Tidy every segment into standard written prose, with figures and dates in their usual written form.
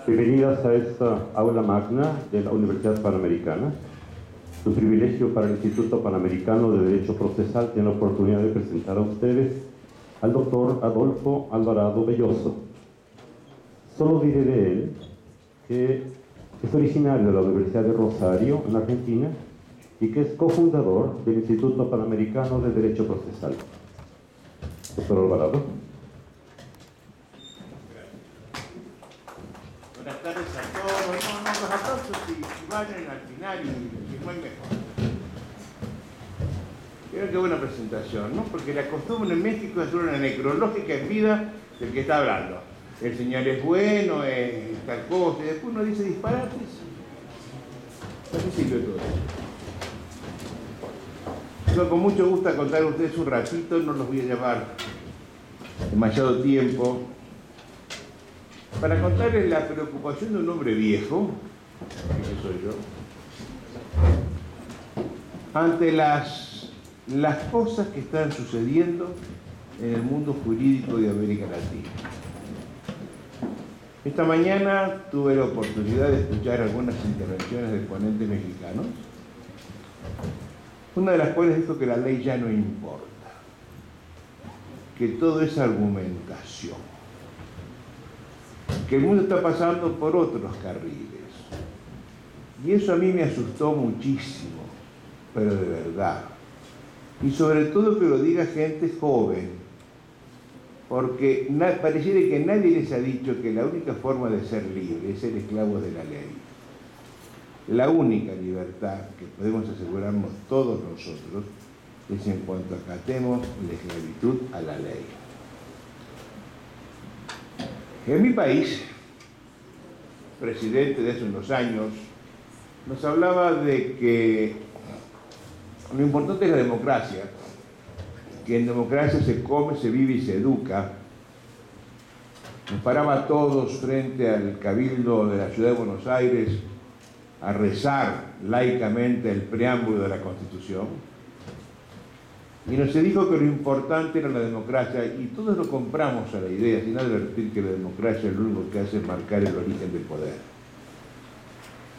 Bienvenidas a esta aula magna de la Universidad Panamericana. Es un privilegio para el Instituto Panamericano de Derecho Procesal tener la oportunidad de presentar a ustedes al doctor Adolfo Alvarado Belloso. Solo diré de él que es originario de la Universidad de Rosario, en Argentina, y que es cofundador del Instituto Panamericano de Derecho Procesal. Doctor Alvarado. Buenas tardes a todos. Los aplausos si vayan al final y muy mejor. Creo que buena presentación, ¿no? Porque la costumbre en México es una necrológica en vida del que está hablando. El señor es bueno, es tal cosa, y después uno dice disparates. ¿Para qué sirve todo eso? Yo con mucho gusto contar a ustedes un ratito, no los voy a llevar demasiado tiempo, para contarles la preocupación de un hombre viejo, que soy yo, ante las cosas que están sucediendo en el mundo jurídico de América Latina. Esta mañana tuve la oportunidad de escuchar algunas intervenciones de ponentes mexicanos, una de las cuales dijo que la ley ya no importa, que todo es argumentación, que el mundo está pasando por otros carriles. Y eso a mí me asustó muchísimo, pero de verdad. Y sobre todo que lo diga gente joven, porque pareciera que nadie les ha dicho que la única forma de ser libre es ser esclavos de la ley. La única libertad que podemos asegurarnos todos nosotros es en cuanto acatemos la esclavitud a la ley. En mi país, presidente de hace unos años, nos hablaba de que lo importante es la democracia, que en democracia se come, se vive y se educa. Nos paraba a todos frente al Cabildo de la Ciudad de Buenos Aires a rezar laicamente el preámbulo de la Constitución, y nos dijo que lo importante era la democracia, y todos lo compramos a la idea, sin advertir que la democracia lo único que hace es marcar el origen del poder.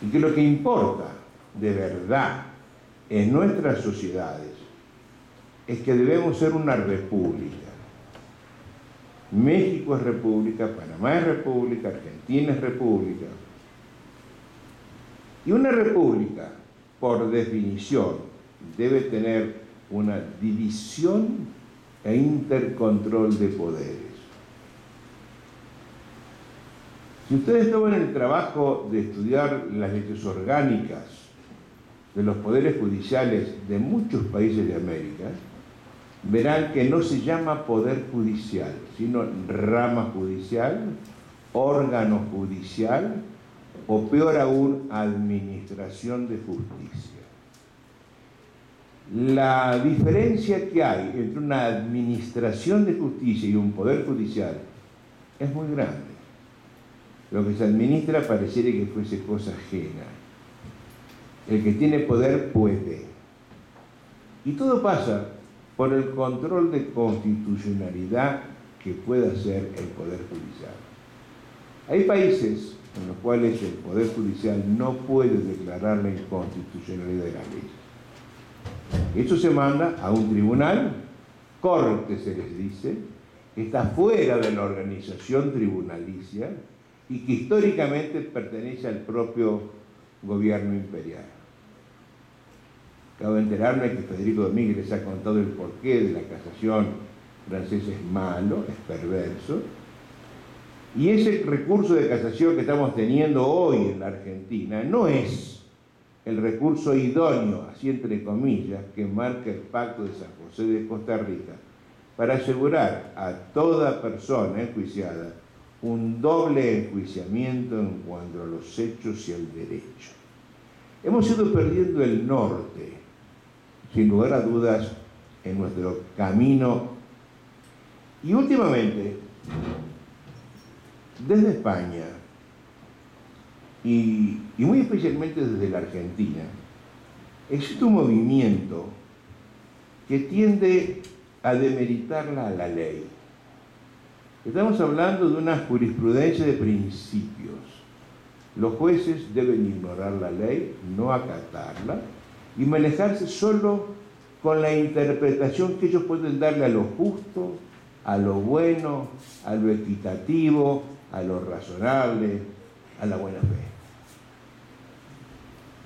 Y que lo que importa de verdad en nuestras sociedades es que debemos ser una república. México es república, Panamá es república, Argentina es república. Y una república, por definición, debe tener una división e intercontrol de poderes. Si ustedes toman el trabajo de estudiar las leyes orgánicas de los poderes judiciales de muchos países de América, verán que no se llama poder judicial, sino rama judicial, órgano judicial, o peor aún, administración de justicia. La diferencia que hay entre una administración de justicia y un poder judicial es muy grande. Lo que se administra pareciera que fuese cosa ajena. El que tiene poder puede. Y todo pasa por el control de constitucionalidad que pueda hacer el poder judicial. Hay países en los cuales el poder judicial no puede declarar la inconstitucionalidad de la ley. Eso se manda a un tribunal, corte se les dice, que está fuera de la organización tribunalicia y que históricamente pertenece al propio gobierno imperial. Acabo de enterarme que Federico Domínguez les ha contado el porqué de la casación francesa. Es malo, es perverso. Y ese recurso de casación que estamos teniendo hoy en la Argentina no es el recurso idóneo, así entre comillas, que marca el Pacto de San José de Costa Rica, para asegurar a toda persona enjuiciada un doble enjuiciamiento en cuanto a los hechos y el derecho. Hemos ido perdiendo el norte, sin lugar a dudas, en nuestro camino. Y últimamente, desde España, y muy especialmente desde la Argentina, existe un movimiento que tiende a demeritarla a la ley. Estamos hablando de una jurisprudencia de principios, Los jueces deben ignorar la ley, no acatarla y manejarse solo con la interpretación que ellos pueden darle a lo justo, a lo bueno, a lo equitativo, a lo razonable, a la buena fe.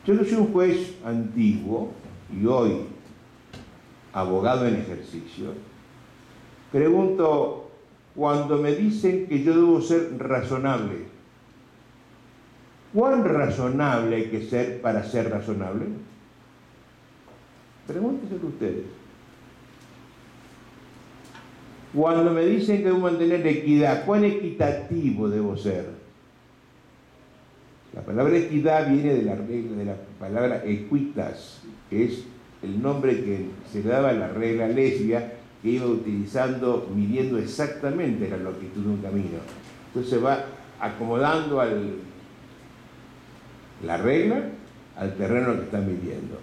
Yo no soy un juez antiguo y hoy abogado en ejercicio. Pregunto, cuando me dicen que yo debo ser razonable, ¿cuán razonable hay que ser para ser razonable? Pregúntenselo ustedes. Cuando me dicen que debo mantener equidad, ¿cuán equitativo debo ser? La palabra equidad viene de la palabra equitas, que es el nombre que se le daba a la regla lesbia, que iba utilizando, midiendo exactamente la longitud de un camino. Entonces se va acomodando la regla al terreno que está midiendo.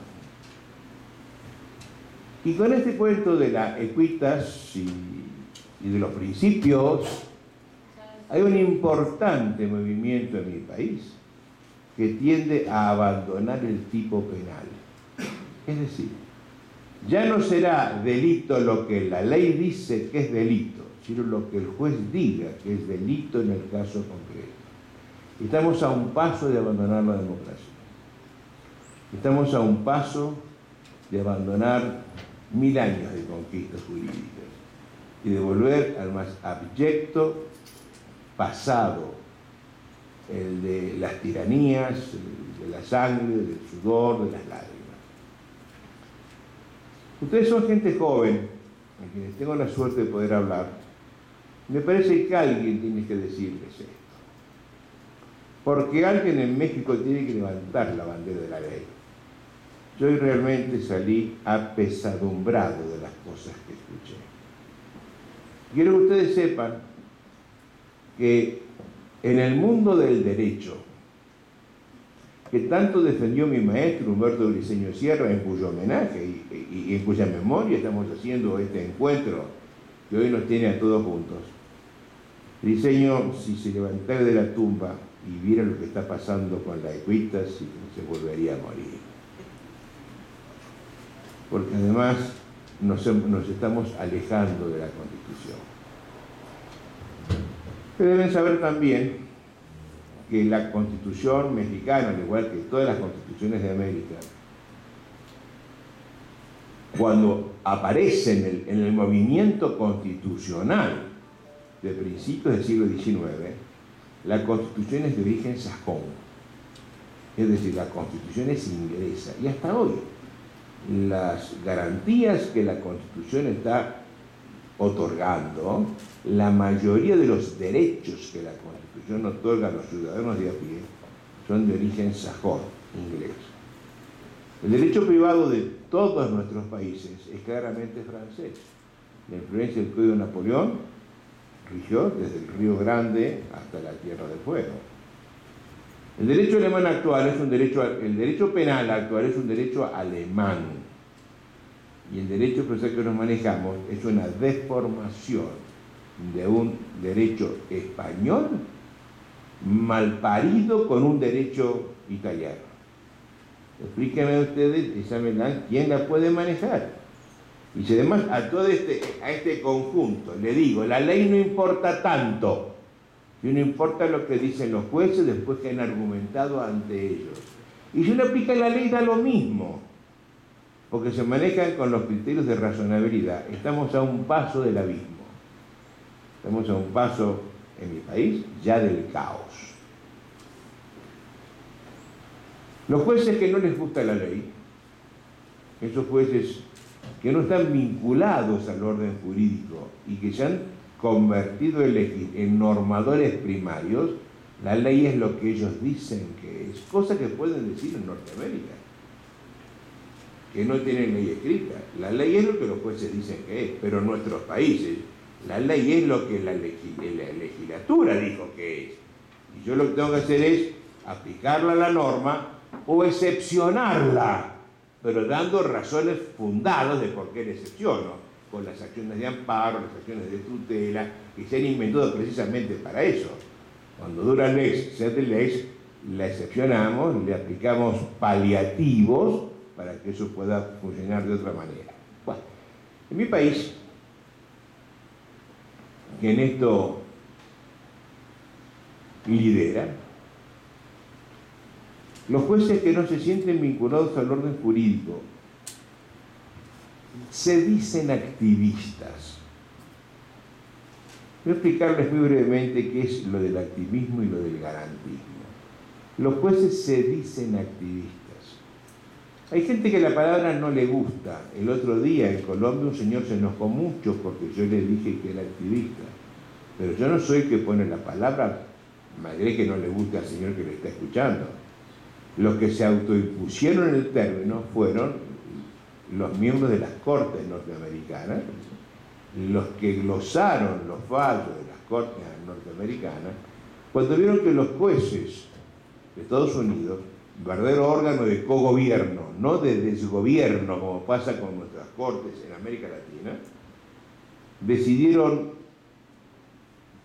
Y con este cuento de la equitas y de los principios, hay un importante movimiento en mi país que tiende a abandonar el tipo penal. Es decir, ya no será delito lo que la ley dice que es delito, sino lo que el juez diga que es delito en el caso concreto. Estamos a un paso de abandonar la democracia. Estamos a un paso de abandonar 1000 años de conquistas jurídicas y de volver al más abyecto pasado, el de las tiranías, el de la sangre, del sudor, de las lágrimas. Ustedes son gente joven, a quienes tengo la suerte de poder hablar. Me parece que alguien tiene que decirles esto. Porque alguien en México tiene que levantar la bandera de la ley. Yo hoy realmente salí apesadumbrado de las cosas que escuché. Quiero que ustedes sepan que en el mundo del derecho, que tanto defendió mi maestro Humberto Briceño Sierra, en cuyo homenaje y en cuya memoria estamos haciendo este encuentro que hoy nos tiene a todos juntos. Briceño, si se levantara de la tumba y viera lo que está pasando con la equitas, se volvería a morir. Porque además nos estamos alejando de la Constitución. Pero deben saber también que la Constitución mexicana, al igual que todas las constituciones de América, cuando aparece en el movimiento constitucional de principios del siglo XIX, la Constitución es de origen sajón. Es decir, la Constitución es inglesa. Y hasta hoy, las garantías que la Constitución está otorgando, la mayoría de los derechos que la Constitución otorga a los ciudadanos de a pie son de origen sajón, inglés. El derecho privado de todos nuestros países es claramente francés. La influencia del Código de Napoleón rigió desde el Río Grande hasta la Tierra del Fuego. El derecho alemán actual es el derecho penal actual es un derecho alemán. Y el derecho procesal que nos manejamos es una deformación de un derecho español malparido con un derecho italiano. Explíquenme ustedes, exámenla, quién la puede manejar. Y si además a este conjunto le digo, la ley no importa tanto, y no importa lo que dicen los jueces después que han argumentado ante ellos. Y si uno aplica la ley da lo mismo, porque se manejan con los criterios de razonabilidad. Estamos a un paso del abismo. Estamos a un paso, en mi país, ya del caos. Los jueces que no les gusta la ley, esos jueces que no están vinculados al orden jurídico y que se han convertido en normadores primarios, la ley es lo que ellos dicen que es, cosa que pueden decir en Norteamérica, que no tienen ley escrita. La ley es lo que los jueces dicen que es, pero en nuestros países la ley es lo que la legislatura dijo que es. Y yo lo que tengo que hacer es aplicarla a la norma o excepcionarla, pero dando razones fundadas de por qué la excepciono, con las acciones de amparo, las acciones de tutela, que se han inventado precisamente para eso. Cuando dura lex, sed lex, la excepcionamos, le aplicamos paliativos para que eso pueda funcionar de otra manera. Bueno, en mi país, que en esto lidera, los jueces que no se sienten vinculados al orden jurídico se dicen activistas. Voy a explicarles muy brevemente qué es lo del activismo y lo del garantismo. Los jueces se dicen activistas. Hay gente que la palabra no le gusta. El otro día en Colombia un señor se enojó mucho porque yo le dije que era activista. Pero yo no soy el que pone la palabra, madre que no le guste al señor que le está escuchando. Los que se autoimpusieron el término fueron los miembros de las Cortes norteamericanas, los que glosaron los fallos de las Cortes norteamericanas, cuando vieron que los jueces de Estados Unidos, verdadero órgano de cogobierno, no de desgobierno como pasa con nuestras Cortes en América Latina, decidieron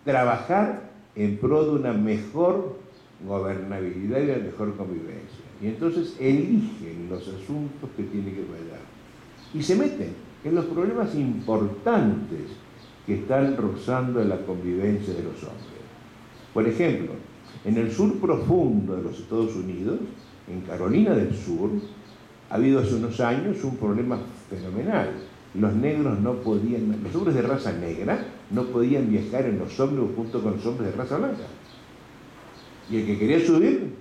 trabajar en pro de una mejor gobernabilidad y una mejor convivencia. Y entonces eligen los asuntos que tienen que fallar. Y se meten en los problemas importantes que están rozando la convivencia de los hombres. Por ejemplo, en el sur profundo de los Estados Unidos, en Carolina del Sur, ha habido hace unos años un problema fenomenal. Los negros no podían, los hombres de raza negra no podían viajar en los ómnibus junto con los hombres de raza blanca. Y el que quería subir,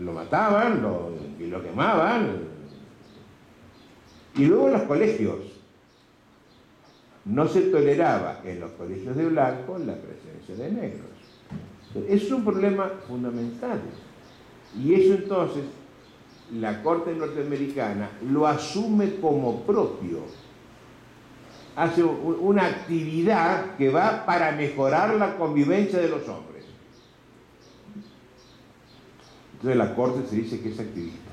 lo mataban, lo quemaban. Y luego en los colegios. No se toleraba en los colegios de blancos la presencia de negros. Es un problema fundamental. Y eso entonces la Corte norteamericana lo asume como propio. Hace una actividad que va para mejorar la convivencia de los hombres. Entonces la Corte se dice que es activista.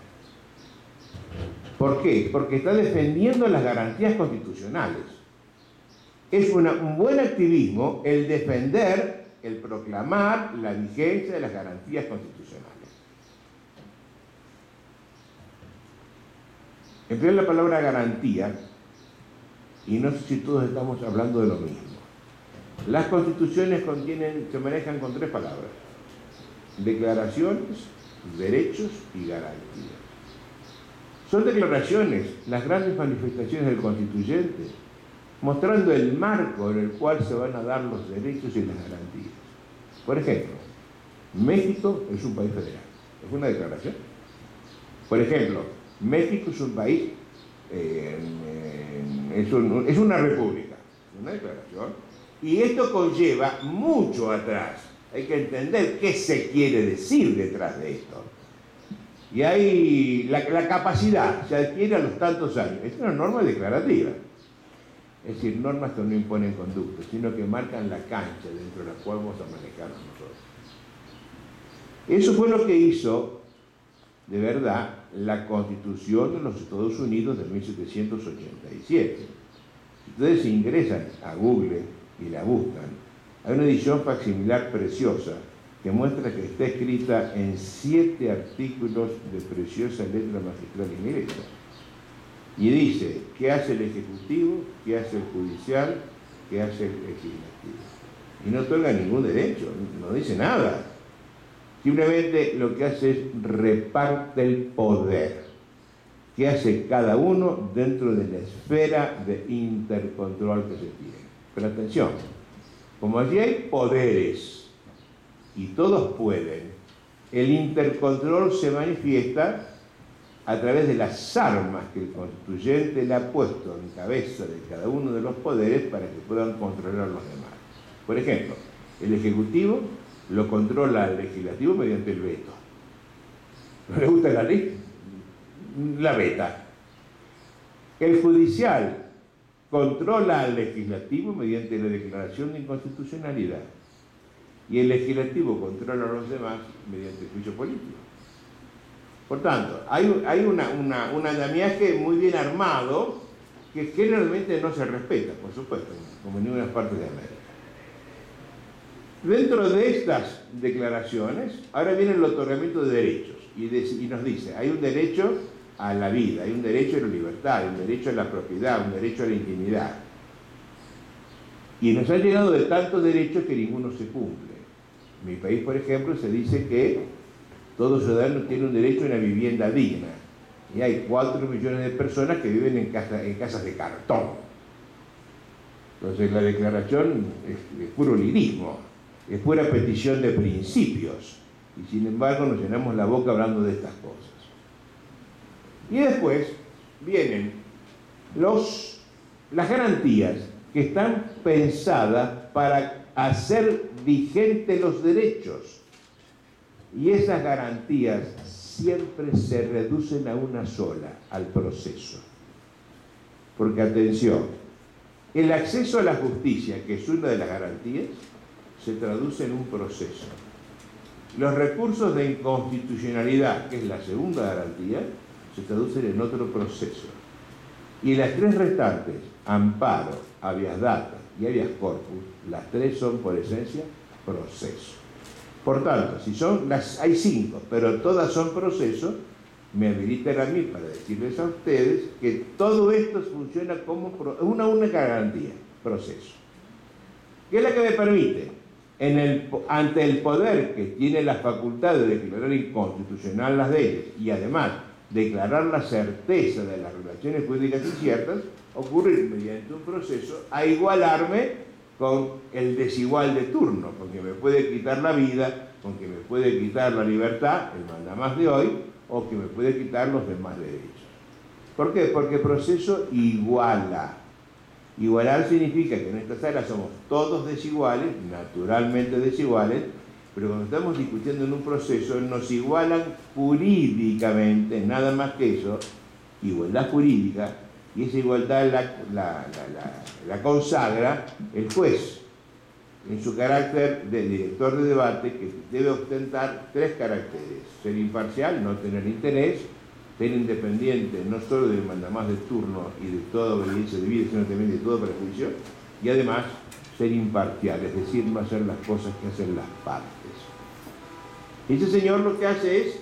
¿Por qué? Porque está defendiendo las garantías constitucionales. Es un buen activismo el defender, el proclamar la vigencia de las garantías constitucionales. Empleo la palabra garantía y no sé si todos estamos hablando de lo mismo. Las constituciones se manejan con tres palabras: declaraciones, derechos y garantías. Son declaraciones, las grandes manifestaciones del constituyente, mostrando el marco en el cual se van a dar los derechos y las garantías. Por ejemplo, México es un país federal. ¿Es una declaración? Por ejemplo, México es un país, es una república, es una declaración, y esto conlleva mucho atrás. Hay que entender qué se quiere decir detrás de esto. Y hay la capacidad, se adquiere a los tantos años. Es una norma declarativa. Es decir, normas que no imponen conducta, sino que marcan la cancha dentro de la cual vamos a manejarnos nosotros. Eso fue lo que hizo, de verdad, la Constitución de los Estados Unidos de 1787. Si ustedes ingresan a Google y la buscan, hay una edición facsimilar preciosa que muestra que está escrita en 7 artículos de preciosa letra magistral inglesa. Y dice qué hace el Ejecutivo, qué hace el Judicial, qué hace el Legislativo. Y no otorga ningún derecho, no dice nada. Simplemente lo que hace es reparte el poder. ¿Qué hace cada uno dentro de la esfera de intercontrol que se tiene? Pero atención, como allí hay poderes y todos pueden, el intercontrol se manifiesta a través de las armas que el constituyente le ha puesto en cabeza de cada uno de los poderes para que puedan controlar a los demás. Por ejemplo, el Ejecutivo lo controla al Legislativo mediante el veto. ¿No le gusta la ley? La veta. El Judicial controla al Legislativo mediante la declaración de inconstitucionalidad. Y el Legislativo controla a los demás mediante el juicio político. Por tanto, hay un andamiaje muy bien armado que generalmente no se respeta, por supuesto, como en ninguna parte de América. Dentro de estas declaraciones, ahora viene el otorgamiento de derechos y nos dice, hay un derecho a la vida, hay un derecho a la libertad, hay un derecho a la propiedad, un derecho a la intimidad. Y nos han llenado de tantos derechos que ninguno se cumple. En mi país, por ejemplo, se dice que todo ciudadano tiene un derecho a una vivienda digna. Y hay 4 millones de personas que viven en casas de cartón. Entonces la declaración es puro lirismo, es pura petición de principios. Y sin embargo nos llenamos la boca hablando de estas cosas. Y después vienen las garantías que están pensadas para hacer vigentes los derechos. Y esas garantías siempre se reducen a una sola, al proceso. Porque atención, el acceso a la justicia, que es una de las garantías, se traduce en un proceso. Los recursos de inconstitucionalidad, que es la segunda garantía, se traducen en otro proceso. Y las 3 restantes, amparo, habeas data y habeas corpus, las 3 son por esencia proceso. Por tanto, hay 5, pero todas son procesos, me habilitan a mí para decirles a ustedes que todo esto funciona como una única garantía, proceso. ¿Qué es la que me permite? Ante el poder que tiene la facultad de declarar inconstitucional las leyes y además declarar la certeza de las relaciones jurídicas inciertas, ocurrir mediante un proceso a igualarme con el desigual de turno, con que me puede quitar la vida, con que me puede quitar la libertad, el mandamás de hoy, o que me puede quitar los demás derechos. ¿Por qué? Porque el proceso iguala. Igualar significa que en esta sala somos todos desiguales, naturalmente desiguales, pero cuando estamos discutiendo en un proceso nos igualan jurídicamente, nada más que eso, igualdad jurídica, y esa igualdad la consagra el juez en su carácter de director de debate, que debe ostentar 3 caracteres: ser imparcial, no tener interés; ser independiente, no solo del mandamás de turno y de toda obediencia debida, sino también de todo prejuicio; y además ser imparcial, es decir, no hacer las cosas que hacen las partes. Ese señor lo que hace es,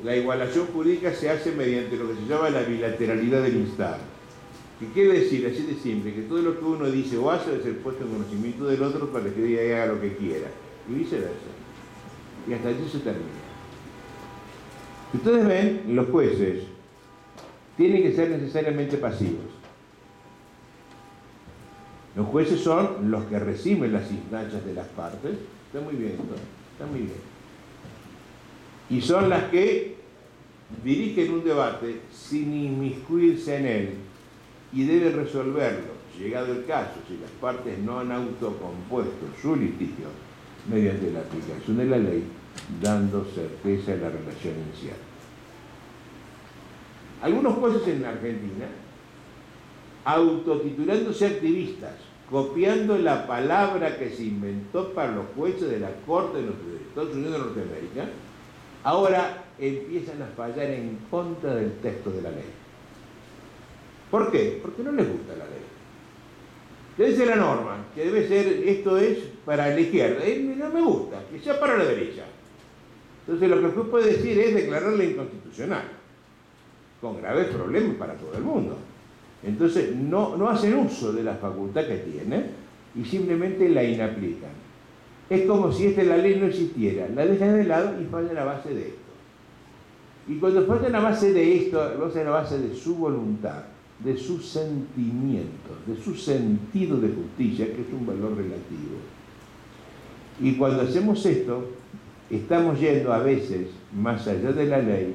la igualación jurídica se hace mediante lo que se llama la bilateralidad del instar. ¿Qué quiere decir? Así de simple, que todo lo que uno dice o hace debe ser puesto en conocimiento del otro para que ella haga lo que quiera, y viceversa. Y hasta allí se termina. Si ustedes ven, los jueces tienen que ser necesariamente pasivos. Los jueces son los que reciben las instancias de las partes. Está muy bien, ¿no? Está muy bien. Y son las que dirigen un debate sin inmiscuirse en él y deben resolverlo, llegado el caso, si las partes no han autocompuesto su litigio mediante la aplicación de la ley, dando certeza a la relación inicial. Algunos jueces en Argentina, autotitulándose activistas, copiando la palabra que se inventó para los jueces de la Corte de los Estados Unidos de Norteamérica, ahora empiezan a fallar en contra del texto de la ley. ¿Por qué? Porque no les gusta la ley. Debe ser la norma, que debe ser, esto es para la izquierda, y no me gusta, que sea para la derecha. Entonces lo que el juez puede decir es declararla inconstitucional, con graves problemas para todo el mundo. Entonces no hacen uso de la facultad que tienen y simplemente la inaplican. Es como si la ley no existiera, la dejan de lado y fallan a base de esto. Y cuando fallan a base de esto, lo hacen a base de su voluntad, de sus sentimientos, de su sentido de justicia, que es un valor relativo. Y cuando hacemos esto, estamos yendo a veces más allá de la ley,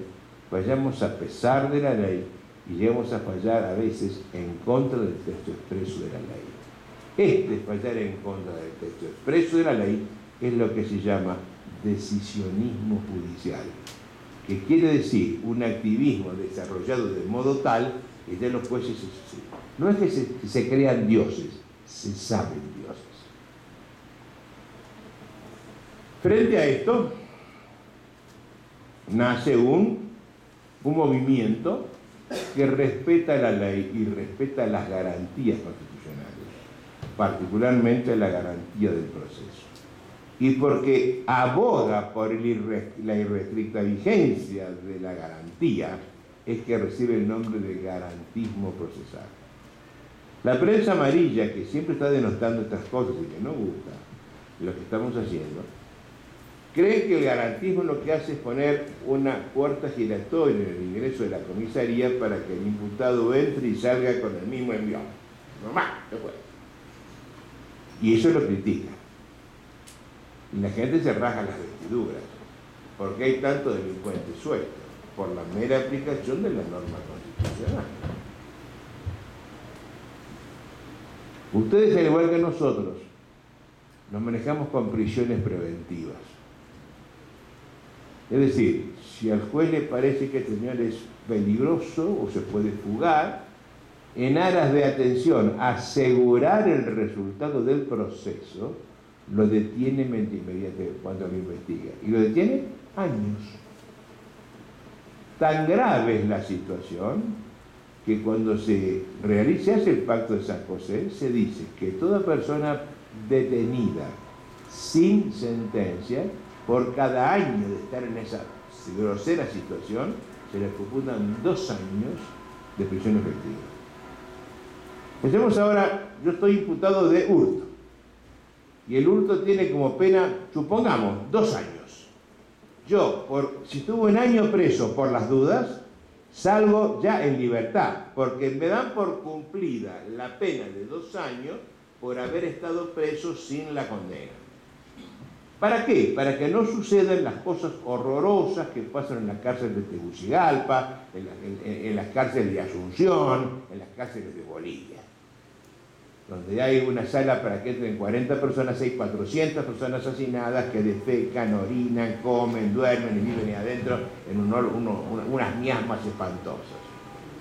fallamos a pesar de la ley y llegamos a fallar a veces en contra del texto expreso de la ley. Fallar en contra del texto expreso de la ley es lo que se llama decisionismo judicial, que quiere decir un activismo desarrollado de modo tal que ya los jueces no es que se crean dioses, se saben dioses. Frente a esto nace un movimiento que respeta la ley y respeta las garantías constitucionales, particularmente la garantía del proceso. y porque aboga por la irrestricta vigencia de la garantía, es que recibe el nombre de garantismo procesal. La prensa amarilla, que siempre está denostando estas cosas y que no gusta lo que estamos haciendo, cree que el garantismo lo que hace es poner una puerta giratoria en el ingreso de la comisaría para que el imputado entre y salga con el mismo envión. Normal, después. Y eso lo critica. Y la gente se raja las vestiduras. ¿Por qué hay tanto delincuente suelto? Por la mera aplicación de la norma constitucional. Ustedes, al igual que nosotros, nos manejamos con prisiones preventivas. Es decir, si al juez le parece que el señor es peligroso o se puede fugar, en aras de atención, asegurar el resultado del proceso, lo detiene inmediatamente cuando lo investiga. Y lo detiene años. Tan grave es la situación que cuando se hace el pacto de San José, se dice que toda persona detenida sin sentencia, por cada año de estar en esa grosera situación, se le computan 2 años de prisión efectiva. Pensemos ahora, yo estoy imputado de hurto, y el hurto tiene como pena, supongamos, 2 años. Yo, si estuve 1 año preso por las dudas, salgo ya en libertad, porque me dan por cumplida la pena de 2 años por haber estado preso sin la condena. ¿Para qué? Para que no sucedan las cosas horrorosas que pasan en la cárcel de Tegucigalpa, en las cárceles de Asunción, en las cárceles de Bolivia, donde hay una sala para que entren 40 personas, hay 400 personas hacinadas que defecan, orinan, comen, duermen y viven ahí adentro en unas miasmas espantosas.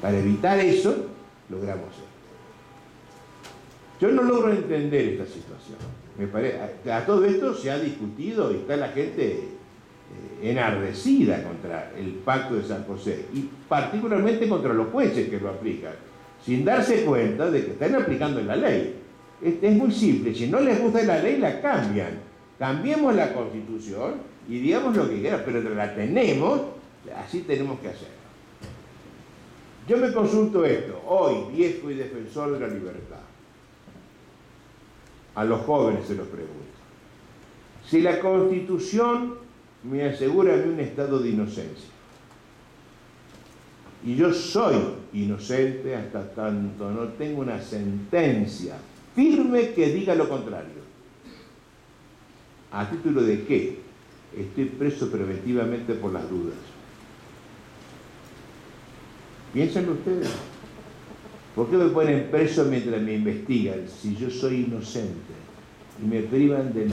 Para evitar eso, logramos esto. Yo no logro entender esta situación. A todo esto se ha discutido y está la gente enardecida contra el pacto de San José y particularmente contra los jueces que lo aplican, sin darse cuenta de que están aplicando la ley. Es muy simple, si no les gusta la ley la cambian. Cambiemos la Constitución y digamos lo que quieran, pero la tenemos, así tenemos que hacerlo. Yo me consulto esto, hoy, viejo y defensor de la libertad. A los jóvenes se los pregunto. Si la Constitución me asegura a mí un estado de inocencia, y yo soy inocente hasta tanto no tengo una sentencia firme que diga lo contrario, ¿a título de qué estoy preso preventivamente por las dudas? Piénsenlo ustedes. ¿Por qué me ponen preso mientras me investigan si yo soy inocente y me privan del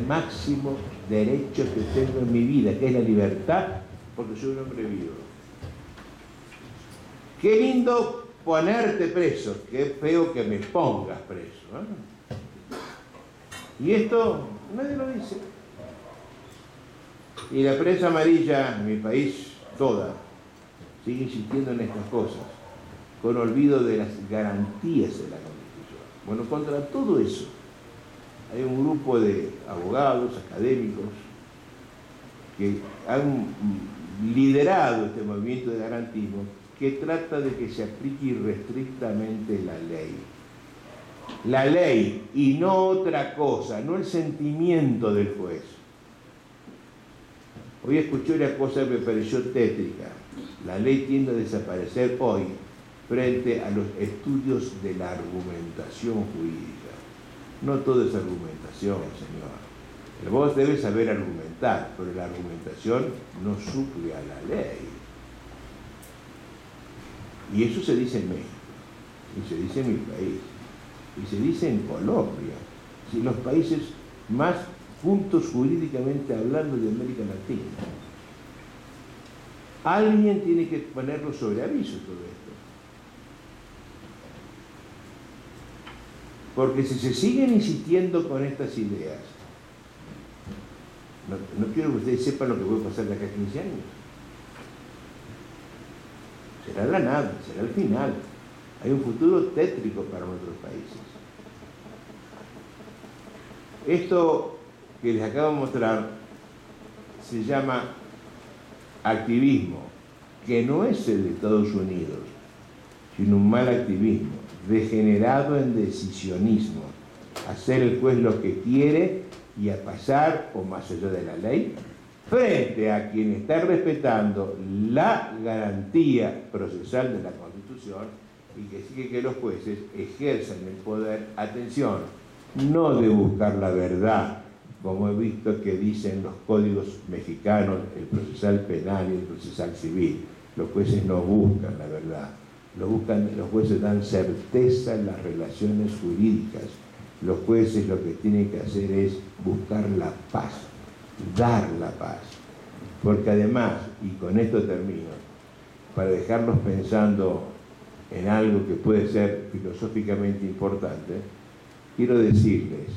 máximo derecho que tengo en mi vida, que es la libertad, porque soy un hombre vivo? Qué lindo ponerte preso, qué feo que me pongas preso, ¿eh? Y esto nadie lo dice. Y la prensa amarilla, en mi país, toda, sigue insistiendo en estas cosas, con olvido de las garantías de la Constitución. Bueno, contra todo eso, hay un grupo de abogados, académicos, que han liderado este movimiento de garantismo que trata de que se aplique irrestrictamente la ley. La ley y no otra cosa, no el sentimiento del juez. Hoy escuché una cosa que me pareció tétrica. La ley tiende a desaparecer hoy frente a los estudios de la argumentación jurídica. No todo es argumentación, señor. Vos debes saber argumentar, pero la argumentación no suple a la ley. Y eso se dice en México, y se dice en mi país, y se dice en Colombia, y los países más juntos jurídicamente hablando de América Latina. Alguien tiene que ponerlo sobre aviso todo esto. Porque si se siguen insistiendo con estas ideas, no quiero que ustedes sepan lo que puede pasar de acá a 15 años. Será la nada, será el final. Hay un futuro tétrico para nuestros países. Esto que les acabo de mostrar se llama activismo, que no es el de Estados Unidos, sino un mal activismo, degenerado en decisionismo, hacer el juez lo que quiere y a pasar o más allá de la ley, frente a quien está respetando la garantía procesal de la Constitución y que sigue que los jueces ejerzan el poder, atención, no de buscar la verdad, como he visto que dicen los códigos mexicanos, el procesal penal y el procesal civil. Los jueces no buscan la verdad, los jueces dan certeza en las relaciones jurídicas. Los jueces lo que tienen que hacer es buscar la paz, dar la paz. Porque además, y con esto termino, para dejarlos pensando en algo que puede ser filosóficamente importante, quiero decirles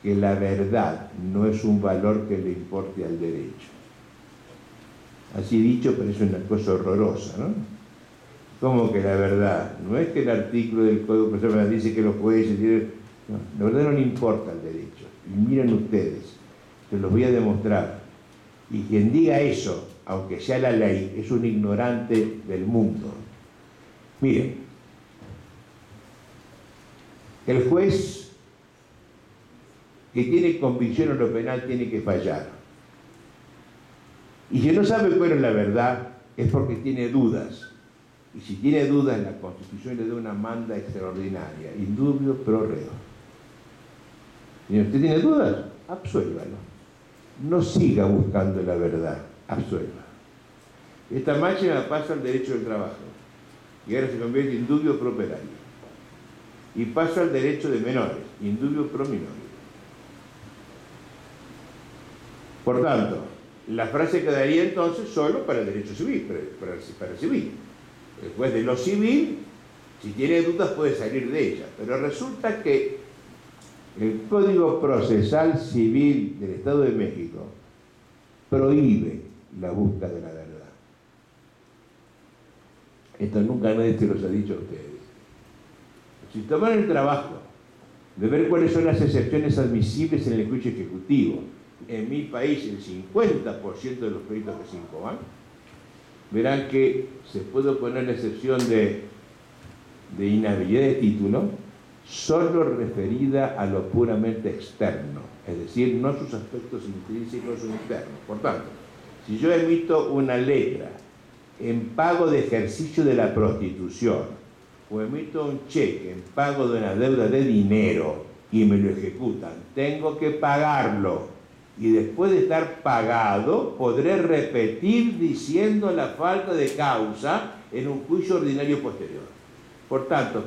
que la verdad no es un valor que le importe al derecho. Así dicho, parece una cosa horrorosa, ¿no? ¿Cómo que la verdad? No es que el artículo del Código Procesal dice que los jueces tienen... No, la verdad no le importa al derecho. Y miren ustedes, que los voy a demostrar. Y quien diga eso, aunque sea la ley, es un ignorante del mundo. Miren, el juez que tiene convicción en lo penal tiene que fallar. Y si no sabe cuál es la verdad, es porque tiene dudas. Y si tiene dudas, la Constitución le da una manda extraordinaria, in dubio pro reo. Si usted tiene dudas, absuélvalo. No siga buscando la verdad, absuelva. Esta máxima pasa al derecho del trabajo, y ahora se convierte in dubio pro operario. Y pasa al derecho de menores, in dubio pro minores. Por tanto, la frase quedaría entonces solo para el derecho civil, para el civil. El juez de lo civil, si tiene dudas, puede salir de ella. Pero resulta que el Código Procesal Civil del Estado de México prohíbe la búsqueda de la verdad. Esto nunca nadie se los ha dicho a ustedes. Si toman el trabajo de ver cuáles son las excepciones admisibles en el juicio ejecutivo, en mi país el 50% de los peritos que se incoan, verán que se puede poner la excepción de inhabilidad de título solo referida a lo puramente externo, es decir, no sus aspectos intrínsecos o internos. Por tanto, si yo emito una letra en pago de ejercicio de la prostitución o emito un cheque en pago de una deuda de dinero y me lo ejecutan, tengo que pagarlo. Y después de estar pagado, podré repetir diciendo la falta de causa en un juicio ordinario posterior. Por tanto,